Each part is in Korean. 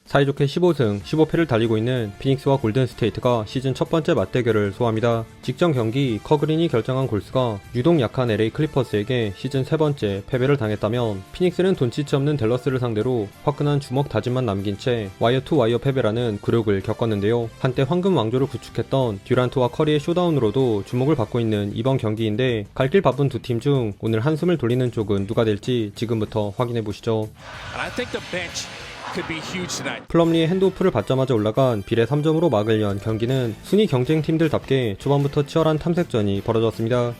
사이좋게 15승 15패를 달리고 있는 피닉스와 골든스테이트가 시즌 첫 번째 맞대결을 소화합니다. 직전 경기 커그린이 결정한 골스가 유독 약한 LA 클리퍼스에게 시즌 세 번째 패배를 당했다면, 피닉스는 돈치치 없는 댈러스를 상대로 화끈한 주먹 다짐만 남긴 채 와이어 투 와이어 패배라는 굴욕을 겪었는데요. 한때 황금 왕조를 구축했던 듀란트와 커리의 쇼다운으로도 주목을 받고 있는 이번 경기인데, 갈 길 바쁜 두 팀 중 오늘 한숨을 돌리는 쪽은 누가 될지 지금부터 확인해보시죠. 플럼리의 핸드오프를 받자마자 올라간 빌의 3점으로 막을 위한 경기는 순위 경쟁팀들답게 초반부터 치열한 탐색전이 벌어졌습니다.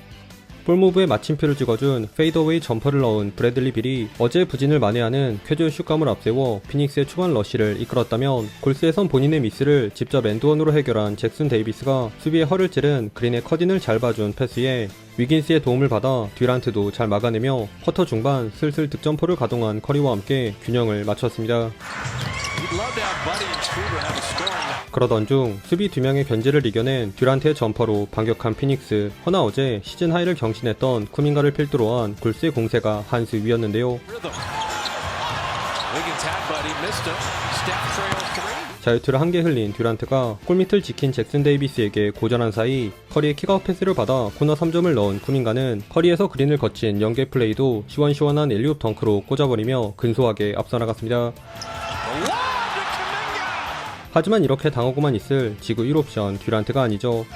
볼무브에 마침표를 찍어준 페이더웨이 점퍼를 넣은 브래들리 빌이 어제의 부진을 만회하는 쾌조의 슛감을 앞세워 피닉스의 초반 러쉬를 이끌었다면, 골스에선 본인의 미스를 직접 엔드원으로 해결한 잭슨 데이비스가 수비에 허를 찌른 그린의 커딘을 잘 봐준 패스에 위긴스의 도움을 받아 듀란트도 잘 막아내며 쿼터 중반 슬슬 득점포를 가동한 커리와 함께 균형을 맞췄습니다. 그러던 중 수비 2명의 견제를 이겨낸 듀란트의 점퍼로 반격한 피닉스. 허나 어제 시즌 하이를 경신했던 쿠민가를 필두로 한 골스의 공세가 한 수 위였는데요. 자유투를 한 개 흘린 듀란트가 골밑을 지킨 잭슨 데이비스에게 고전한 사이 커리의 킥아웃 패스를 받아 코너 3점을 넣은 쿠민가는 커리에서 그린을 거친 연계 플레이도 시원시원한 엘리웁 덩크로 꽂아버리며 근소하게 앞서 나갔습니다. 하지만 이렇게 당하고만 있을 지구 1옵션 듀란트가 아니죠.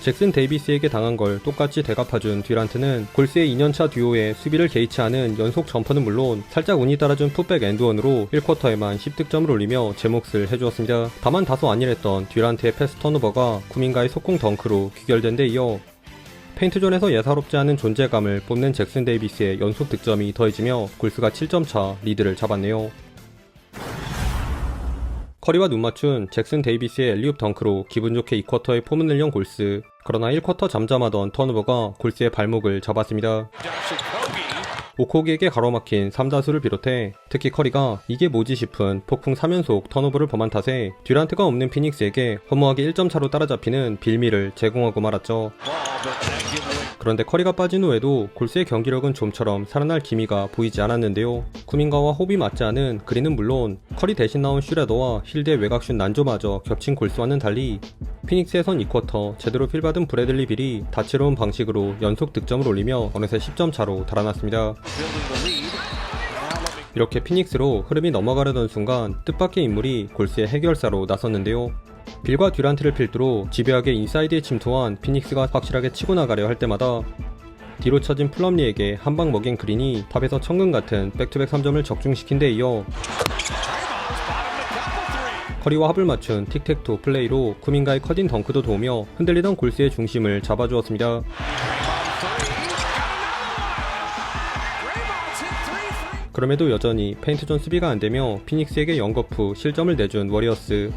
잭슨 데이비스에게 당한 걸 똑같이 되갚아준 듀란트는 골스의 2년차 듀오의 수비를 개의치 않은 연속 점퍼는 물론 살짝 운이 따라준 풋백 엔드원으로 1쿼터에만 10득점을 올리며 제 몫을 해주었습니다. 다만 다소 안일했던 듀란트의 패스 턴오버가 쿠민가의 속공 덩크로 귀결된 데 이어 페인트존에서 예사롭지 않은 존재감을 뽐낸 잭슨 데이비스의 연속 득점이 더해지며 골스가 7점차 리드를 잡았네요. 커리와 눈맞춘 잭슨 데이비스의 엘리웁 덩크로 기분 좋게 2쿼터에 폼을 연 골스. 그러나 1쿼터 잠잠하던 턴오버가 골스의 발목을 잡았습니다. 오코기에게 가로막힌 3다수를 비롯해 특히 커리가 이게 뭐지 싶은 폭풍 3연속 턴오버를 범한 탓에 듀란트가 없는 피닉스에게 허무하게 1점 차로 따라잡히는 빌미를 제공하고 말았죠. 그런데 커리가 빠진 후에도 골스의 경기력은 좀처럼 살아날 기미가 보이지 않았는데요. 쿠민가와 호흡이 맞지 않은 그린은 물론 커리 대신 나온 슈레더와 힐드의 외곽슛 난조마저 겹친 골스와는 달리 피닉스에선 2쿼터 제대로 필받은 브래들리 빌이 다채로운 방식으로 연속 득점을 올리며 어느새 10점 차로 달아났습니다. 이렇게 피닉스로 흐름이 넘어가려던 순간 뜻밖의 인물이 골스의 해결사로 나섰는데요. 빌과 듀란트를 필두로 집요하게 인사이드에 침투한 피닉스가 확실하게 치고 나가려 할 때마다 뒤로 처진 플럼리에게 한방 먹인 그린이 탑에서 천근 같은 백투백 3점을 적중시킨 데 이어 커리와 합을 맞춘 틱택투 플레이로 쿠민가의 커딘 덩크도 도우며 흔들리던 골스의 중심을 잡아주었습니다. 그럼에도 여전히 페인트존 수비가 안되며 피닉스에게 연거푸 실점을 내준 워리어스.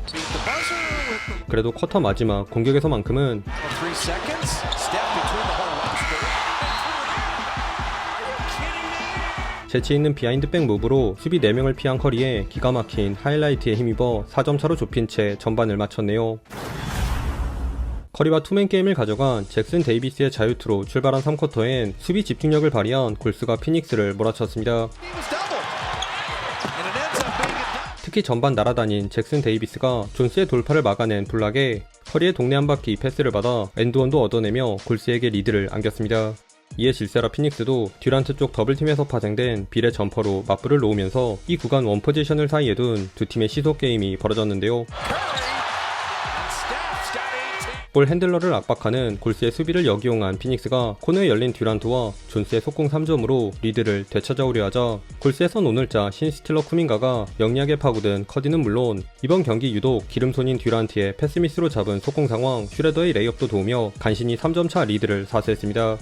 그래도 쿼터 마지막 공격에서만큼은 재치있는 비하인드백 무브로 수비 4명을 피한 커리에 기가 막힌 하이라이트에 힘입어 4점 차로 좁힌 채 전반을 마쳤네요. 커리와 투맨 게임을 가져간 잭슨 데이비스의 자유투로 출발한 3쿼터엔 수비 집중력을 발휘한 골스가 피닉스를 몰아쳤습니다. 특히 전반 날아다닌 잭슨 데이비스가 존스의 돌파를 막아낸 블락에 커리의 동네 한 바퀴 패스를 받아 엔드원도 얻어내며 골스에게 리드를 안겼습니다. 이에 질세라 피닉스도 듀란트 쪽 더블팀에서 파생된 빌의 점퍼로 맞불을 놓으면서 이 구간 원포지션을 사이에 둔 두 팀의 시소 게임이 벌어졌는데요. 볼 핸들러를 압박하는 골스의 수비를 역이용한 피닉스가 코너에 열린 듀란트와 존스의 속공 3점으로 리드를 되찾아오려 하자 골스에선 오늘자 신스틸러 쿠민가가 영리하게 파고든 커디는 물론 이번 경기 유독 기름손인 듀란트의 패스미스로 잡은 속공 상황 슈레더의 레이업도 도우며 간신히 3점차 리드를 사수했습니다.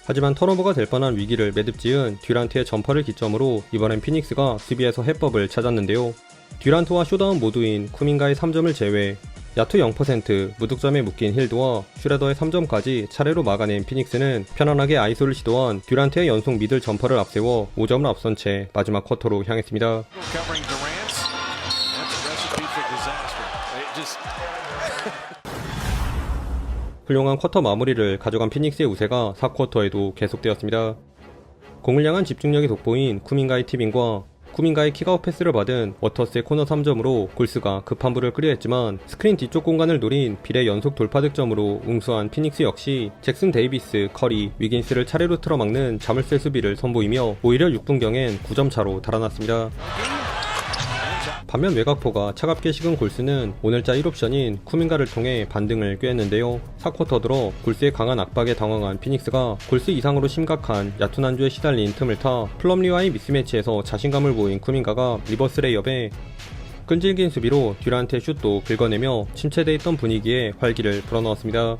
하지만 턴오버가 될 뻔한 위기를 매듭지은 듀란트의 점퍼를 기점으로 이번엔 피닉스가 수비에서 해법을 찾았는데요. 듀란트와 쇼다운 모두인 쿠민가의 3점을 제외 야투 0%, 무득점에 묶인 힐드와 슈레더의 3점까지 차례로 막아낸 피닉스는 편안하게 아이소를 시도한 듀란트의 연속 미들 점퍼를 앞세워 5점을 앞선 채 마지막 쿼터로 향했습니다. 훌륭한 쿼터 마무리를 가져간 피닉스의 우세가 4쿼터에도 계속되었습니다. 공을 향한 집중력이 돋보인 쿠민가의 티빙과 쿠민가의 킥아웃 패스를 받은 워터스의 코너 3점으로 골스가 급한 불을 끄려 했지만 스크린 뒤쪽 공간을 노린 빌의 연속 돌파 득점으로 응수한 피닉스 역시 잭슨 데이비스, 커리, 위긴스를 차례로 틀어막는 자물쇠 수비를 선보이며 오히려 6분경엔 9점 차로 달아났습니다. 반면 외곽포가 차갑게 식은 골스는 오늘자 1옵션인 쿠민가를 통해 반등을 꾀했는데요. 4쿼터 들어 골스의 강한 압박에 당황한 피닉스가 골스 이상으로 심각한 얕은 안주에 시달린 틈을 타 플럼리와의 미스매치에서 자신감을 보인 쿠민가가 리버스 레이업에 끈질긴 수비로 듀란트의 슛도 긁어내며 침체돼 있던 분위기에 활기를 불어넣었습니다.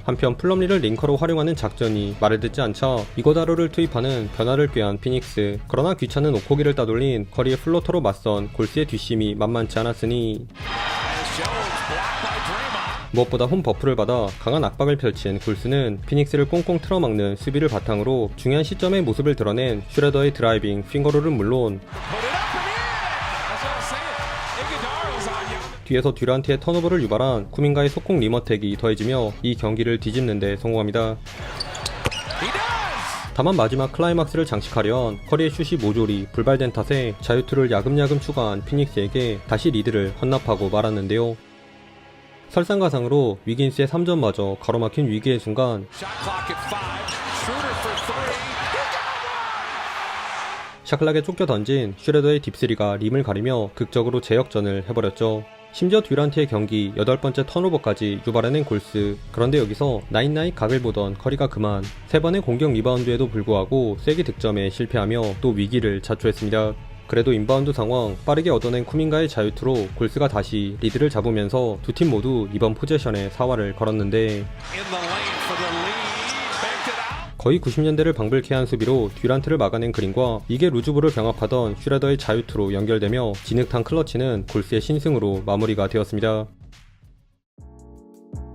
한편 플럼리를 링커로 활용하는 작전이 말을 듣지 않자 이거다로를 투입하는 변화를 꾀한 피닉스. 그러나 귀찮은 오코기를 따돌린 커리의 플로터로 맞선 골스의 뒷심이 만만치 않았으니 무엇보다 홈 버프를 받아 강한 압박을 펼친 골스는 피닉스를 꽁꽁 틀어막는 수비를 바탕으로 중요한 시점의 모습을 드러낸 슈레더의 드라이빙 핑거롤은 물론 뒤에서 듀란트의 턴오버를 유발한 쿠민가의 속공 리머텍이 더해지며 이 경기를 뒤집는 데 성공합니다. 다만 마지막 클라이막스를 장식하려한 커리의 슛이 모조리 불발된 탓에 자유투를 야금야금 추가한 피닉스에게 다시 리드를 헌납하고 말았는데요. 설상가상으로 위긴스의 3점마저 가로막힌 위기의 순간 샤클락에 쫓겨 던진 슈레더의 딥스리가 림을 가리며 극적으로 재역전을 해버렸죠. 심지어 듀란트의 경기 8번째 턴오버까지 유발해낸 골스. 그런데 여기서 나잇나잇 각을 보던 커리가 그만 3번의 공격 리바운드에도 불구하고 쐐기 득점에 실패하며 또 위기를 자초했습니다. 그래도 인바운드 상황 빠르게 얻어낸 쿠민가의 자유투로 골스가 다시 리드를 잡으면서 두 팀 모두 이번 포제션에 사활을 걸었는데 거의 90년대를 방불케 한 수비로 듀란트를 막아낸 그림과 이게 루즈볼을 병합하던 슈레더의 자유투로 연결되며 진흙탕 클러치는 골스의 신승으로 마무리가 되었습니다.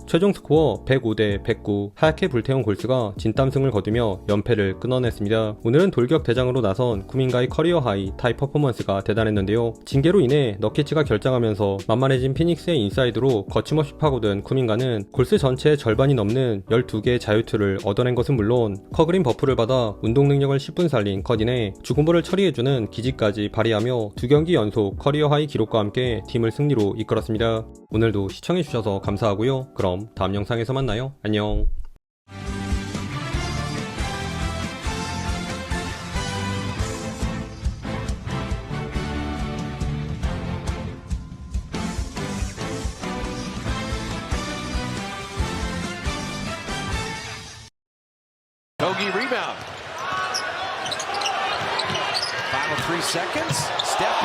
최종 스코어 105대 109. 하얗게 불태운 골스가 진땀승을 거두며 연패를 끊어냈습니다. 오늘은 돌격 대장으로 나선 쿠민가의 커리어 하이 타이 퍼포먼스가 대단했는데요. 징계로 인해 너키츠가 결장하면서 만만해진 피닉스의 인사이드로 거침없이 파고든 쿠민가는 골스 전체의 절반이 넘는 12개의 자유투를 얻어낸 것은 물론 커그린 버프를 받아 운동 능력을 10분 살린 컷인에 죽음볼을 처리해주는 기지까지 발휘하며 2경기 연속 커리어 하이 기록과 함께 팀을 승리로 이끌었습니다. 오늘도 시청해주셔서 감사하고요. 그럼 다음 영상에서 만나요. 안녕. Kogi rebound. Final 3 seconds. Step